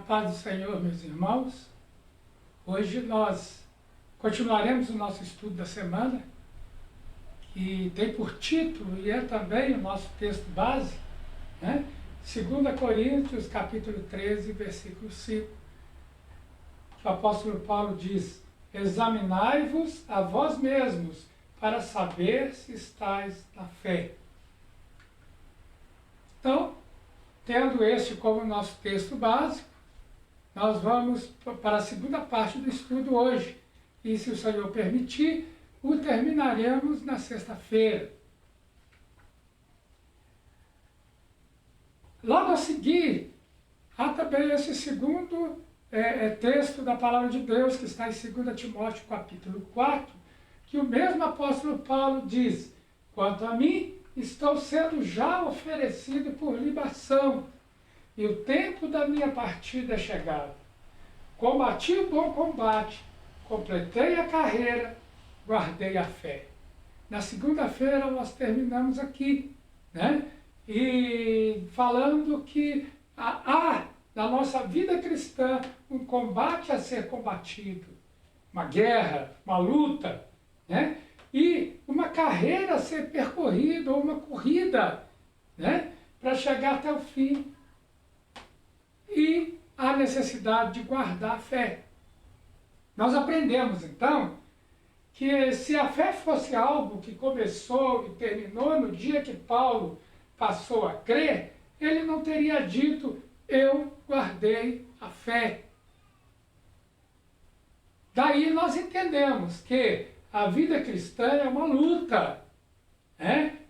paz do Senhor, meus irmãos. Hoje nós continuaremos o nosso estudo da semana, que tem por título, e é também o nosso texto base, 2 Coríntios, capítulo 13, versículo 5. O apóstolo Paulo diz: examinai-vos a vós mesmos, para saber se estáis na fé. Então, tendo este como nosso texto básico, nós vamos para a segunda parte do estudo hoje. E, se o Senhor permitir, o terminaremos na sexta-feira. Logo a seguir, há também esse segundo texto da Palavra de Deus, que está em 2 Timóteo, capítulo 4, que o mesmo apóstolo Paulo diz: quanto a mim, estou sendo já oferecido por libação, e o tempo da minha partida é chegado. Combati o bom combate, completei a carreira, guardei a fé. Na segunda-feira nós terminamos aqui, E falando que há na nossa vida cristã um combate a ser combatido, uma guerra, uma luta, e uma carreira a ser percorrida, ou uma corrida, para chegar até o fim. E a necessidade de guardar a fé. Nós aprendemos, então, que se a fé fosse algo que começou e terminou no dia que Paulo passou a crer, ele não teria dito: eu guardei a fé. Daí nós entendemos que a vida cristã é uma luta,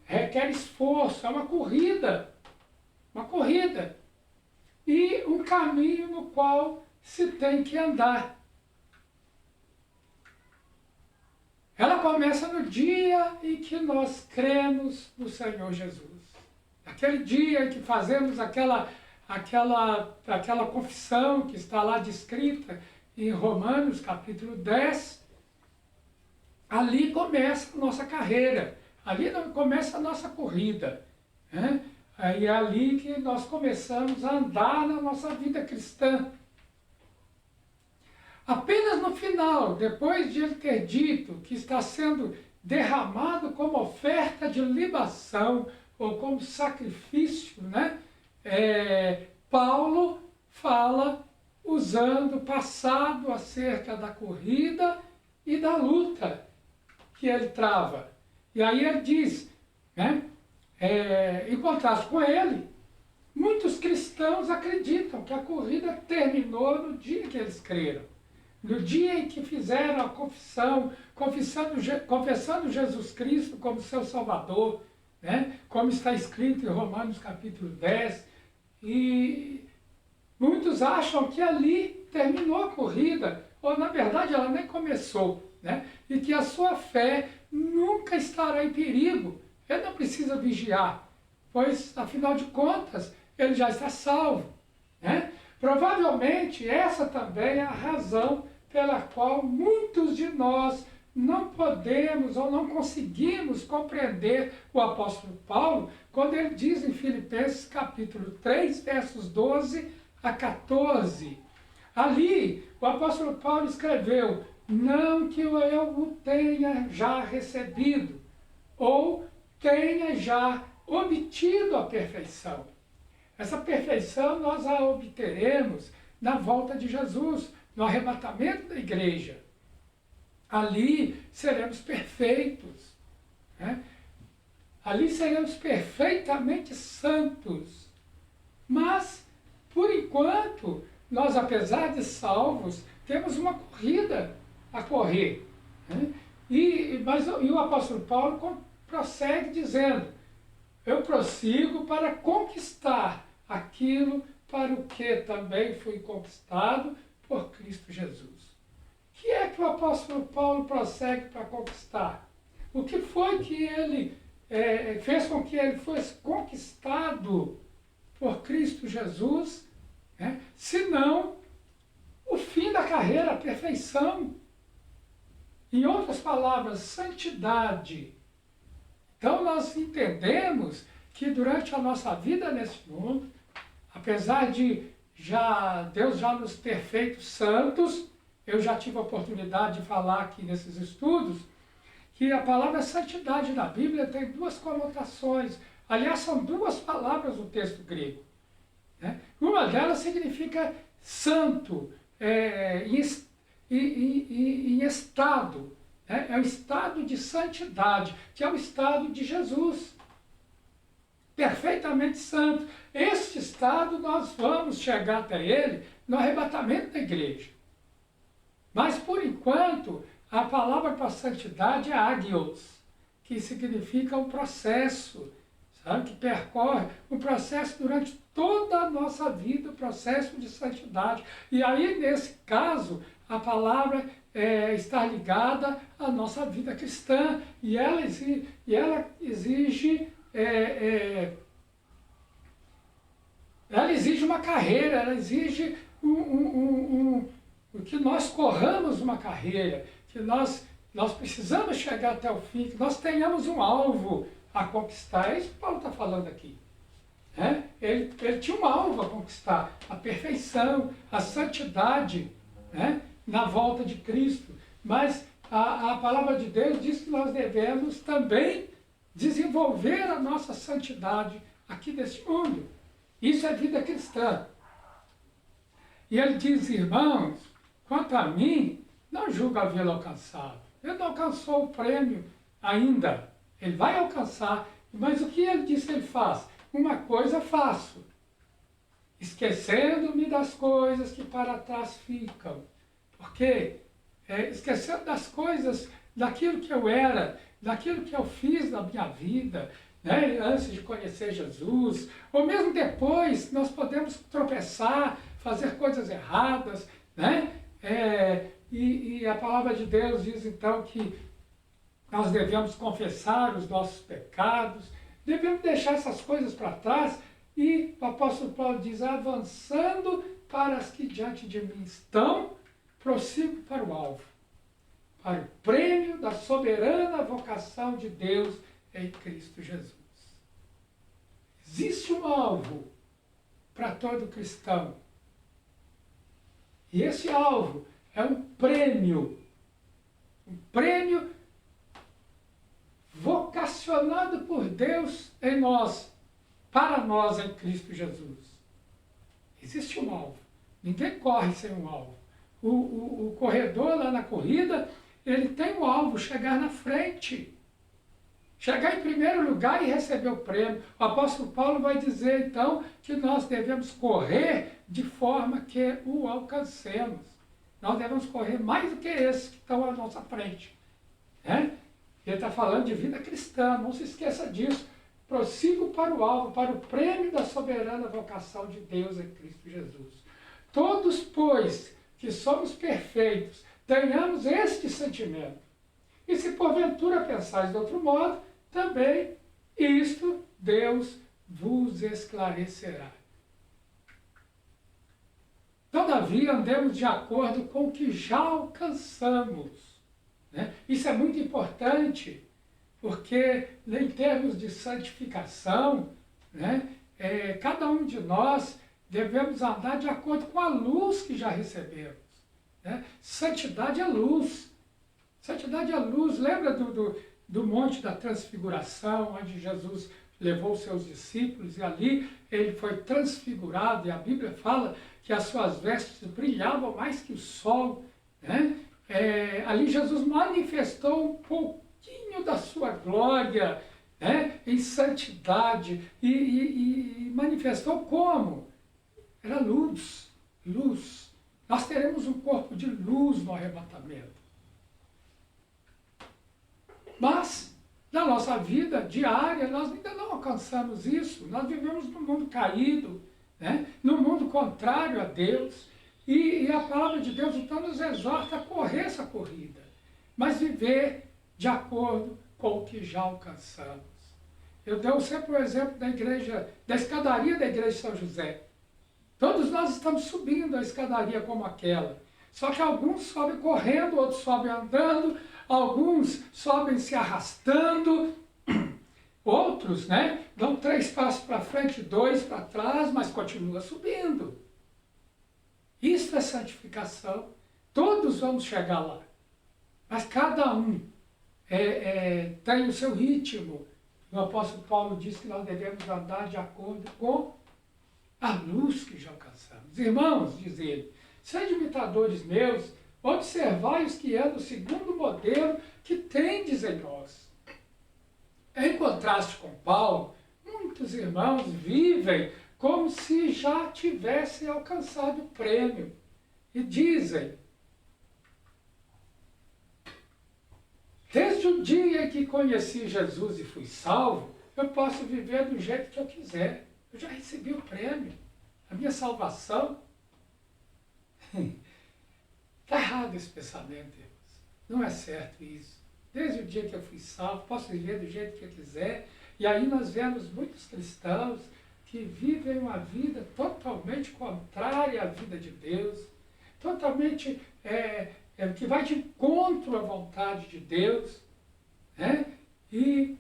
requer esforço, é uma corrida. E um caminho no qual se tem que andar. Ela começa no dia em que nós cremos no Senhor Jesus. Aquele dia em que fazemos aquela confissão que está lá descrita em Romanos, capítulo 10. Ali começa a nossa carreira, ali começa a nossa corrida. É ali que nós começamos a andar na nossa vida cristã. Apenas no final, depois de ele ter dito que está sendo derramado como oferta de libação ou como sacrifício, Paulo fala usando o passado acerca da corrida e da luta que ele trava. E aí ele diz, em contraste com ele, muitos cristãos acreditam que a corrida terminou no dia que eles creram. No dia em que fizeram a confissão, confessando Jesus Cristo como seu Salvador, como está escrito em Romanos capítulo 10. E muitos acham que ali terminou a corrida, ou na verdade ela nem começou, e que a sua fé nunca estará em perigo. Ele não precisa vigiar, pois, afinal de contas, ele já está salvo. Provavelmente, essa também é a razão pela qual muitos de nós não podemos ou não conseguimos compreender o apóstolo Paulo, quando ele diz em Filipenses capítulo 3, versos 12 a 14. Ali, o apóstolo Paulo escreveu: não que eu o tenha já recebido, ou tenha já obtido a perfeição. Essa perfeição nós a obteremos na volta de Jesus, no arrebatamento da igreja. Ali seremos perfeitos. Ali seremos perfeitamente santos. Mas, por enquanto, nós, apesar de salvos, temos uma corrida a correr. E o apóstolo Paulo prossegue dizendo: eu prossigo para conquistar aquilo para o que também fui conquistado por Cristo Jesus. O que é que o apóstolo Paulo prossegue para conquistar? O que foi que ele fez com que ele fosse conquistado por Cristo Jesus, senão o fim da carreira, a perfeição? Em outras palavras, santidade. Então nós entendemos que durante a nossa vida nesse mundo, apesar de Deus já nos ter feito santos. Eu já tive a oportunidade de falar aqui nesses estudos que a palavra santidade na Bíblia tem duas conotações. Aliás, são duas palavras no texto grego, né? Uma delas significa santo, em estado, né? É o estado de santidade, que é o estado de Jesus. Perfeitamente santo. Este estado nós vamos chegar até ele no arrebatamento da igreja. Mas, por enquanto, a palavra para santidade é agios, que significa um processo, sabe? Que percorre um processo durante toda a nossa vida, o processo de santidade. E aí, nesse caso, a palavra está ligada à nossa vida cristã, e ela exige uma carreira, ela exige que nós corramos uma carreira, que nós precisamos chegar até o fim, que nós tenhamos um alvo a conquistar. É isso que Paulo está falando aqui, né? Ele tinha um alvo a conquistar, a perfeição, a santidade, né? Na volta de Cristo. Mas a palavra de Deus diz que nós devemos também desenvolver a nossa santidade aqui neste mundo. Isso é vida cristã. E ele diz, irmãos, quanto a mim, não julgo havê-lo alcançado. Ele não alcançou o prêmio ainda. Ele vai alcançar. Mas o que ele diz que ele faz? Uma coisa faço, esquecendo-me das coisas que para trás ficam. Porque esquecendo das coisas, daquilo que eu era, daquilo que eu fiz na minha vida, né, antes de conhecer Jesus, ou mesmo depois, nós podemos tropeçar, fazer coisas erradas, né? E a palavra de Deus diz então que nós devemos confessar os nossos pecados, devemos deixar essas coisas para trás, e o apóstolo Paulo diz, avançando para as que diante de mim estão, prossigo para o alvo, para o prêmio da soberana vocação de Deus em Cristo Jesus. Existe um alvo para todo cristão. E esse alvo é um prêmio vocacionado por Deus em nós, para nós em Cristo Jesus. Existe um alvo. Ninguém corre sem um alvo. O corredor lá na corrida, ele tem um alvo, chegar na frente. Chegar em primeiro lugar e receber o prêmio. O apóstolo Paulo vai dizer, então, que nós devemos correr de forma que o alcancemos. Nós devemos correr mais do que esses que estão à nossa frente, né? Ele está falando de vida cristã, não se esqueça disso. Prossigo para o alvo, para o prêmio da soberana vocação de Deus em Cristo Jesus. Todos, pois, que somos perfeitos, tenhamos este sentimento. E se porventura pensais de outro modo, também isto Deus vos esclarecerá. Todavia, andemos de acordo com o que já alcançamos, né? Isso é muito importante, porque em termos de santificação, né, cada um de nós devemos andar de acordo com a luz que já recebemos, né? Santidade é luz. Santidade é luz. Lembra do Monte da Transfiguração, onde Jesus levou seus discípulos e ali ele foi transfigurado, e a Bíblia fala que as suas vestes brilhavam mais que o sol, né? Ali Jesus manifestou um pouquinho da sua glória, né, em santidade, e manifestou como? Era luz, luz. Nós teremos um corpo de luz no arrebatamento. Mas, na nossa vida diária, nós ainda não alcançamos isso. Nós vivemos num mundo caído, né? Num mundo contrário a Deus. E a palavra de Deus, então, nos exorta a correr essa corrida, mas viver de acordo com o que já alcançamos. Eu dou sempre o exemplo da igreja, da escadaria da igreja de São José. Todos nós estamos subindo a escadaria como aquela. Só que alguns sobem correndo, outros sobem andando, alguns sobem se arrastando, outros, né, dão 3 passos para frente, 2 para trás, mas continua subindo. Isso é santificação. Todos vamos chegar lá. Mas cada um tem o seu ritmo. O apóstolo Paulo diz que nós devemos andar de acordo com a luz que já alcançamos. Irmãos, diz ele, sede imitadores meus, observai os que andam segundo o modelo que tendes em nós. Em contraste com Paulo, muitos irmãos vivem como se já tivessem alcançado o prêmio. E dizem, desde o dia que conheci Jesus e fui salvo, eu posso viver do jeito que eu quiser. Eu já recebi o prêmio, a minha salvação. Está errado esse pensamento, irmãos. Não é certo isso. Desde o dia que eu fui salvo, posso viver do jeito que eu quiser. E aí nós vemos muitos cristãos que vivem uma vida totalmente contrária à vida de Deus, totalmente que vai de encontro à vontade de Deus, né? E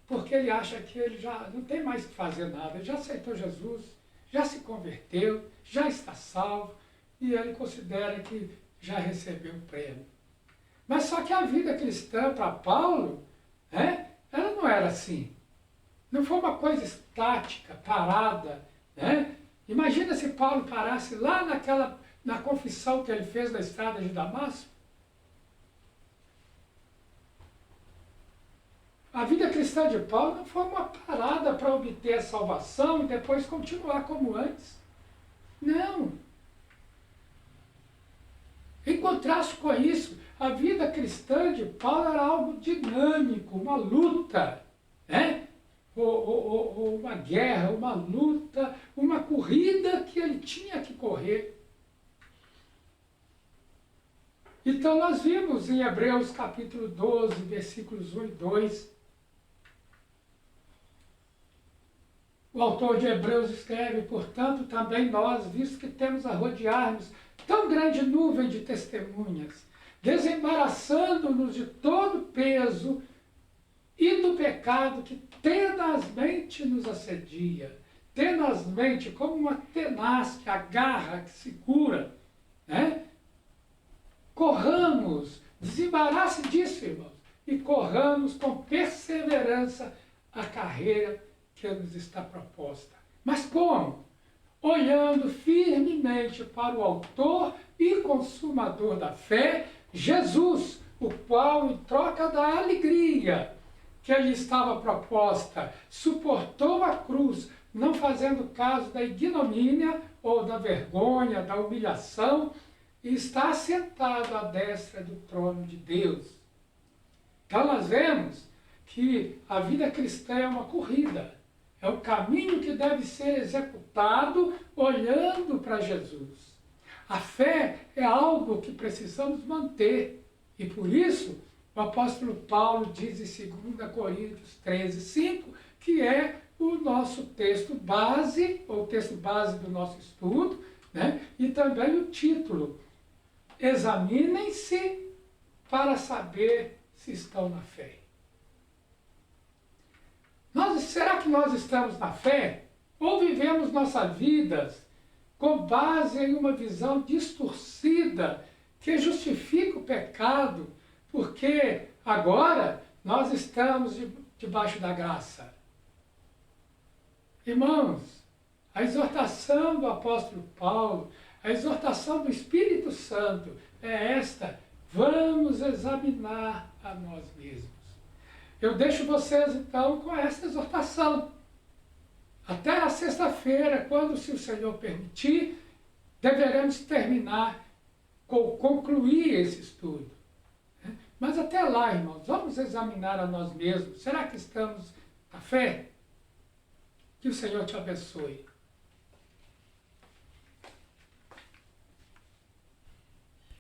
porque ele acha que ele já não tem mais que fazer nada, ele já aceitou Jesus, já se converteu, já está salvo, e ele considera que já recebeu o prêmio. Mas só que a vida cristã para Paulo, ela não era assim. Não foi uma coisa estática, parada. Né? Imagina se Paulo parasse lá na confissão que ele fez na estrada de Damasco. A vida cristã de Paulo não foi uma parada para obter a salvação e depois continuar como antes. Não. Em contraste com isso, a vida cristã de Paulo era algo dinâmico, uma luta, né? Ou uma guerra, uma luta, uma corrida que ele tinha que correr. Então nós vimos em Hebreus capítulo 12, versículos 1 e 2, o autor de Hebreus escreve, portanto, também nós, visto que temos a rodear-nos tão grande nuvem de testemunhas, desembaraçando-nos de todo peso e do pecado que tenazmente nos assedia. Tenazmente, como uma tenaz que agarra, que segura, né? Corramos, desembarace disso, irmãos, e corramos com perseverança a carreira que nos está proposta. Mas como? Olhando firmemente para o autor e consumador da fé, Jesus, o qual, em troca da alegria que lhe estava proposta, suportou a cruz, não fazendo caso da ignomínia ou da vergonha, da humilhação, e está assentado à destra do trono de Deus. Então nós vemos que a vida cristã é uma corrida, é um caminho que deve ser executado olhando para Jesus. A fé é algo que precisamos manter, e por isso o apóstolo Paulo diz em 2 Coríntios 13, 5, que é o nosso texto base, ou o texto base do nosso estudo, né? E também o título, examinem-se para saber se estão na fé. Será que nós estamos na fé? Ou vivemos nossas vidas com base em uma visão distorcida que justifica o pecado, porque agora nós estamos debaixo da graça? Irmãos, a exortação do apóstolo Paulo, a exortação do Espírito Santo é esta: vamos examinar a nós mesmos. Eu deixo vocês, então, com esta exortação. Até a sexta-feira, quando, se o Senhor permitir, deveremos concluir esse estudo. Mas até lá, irmãos, vamos examinar a nós mesmos. Será que estamos na fé? Que o Senhor te abençoe.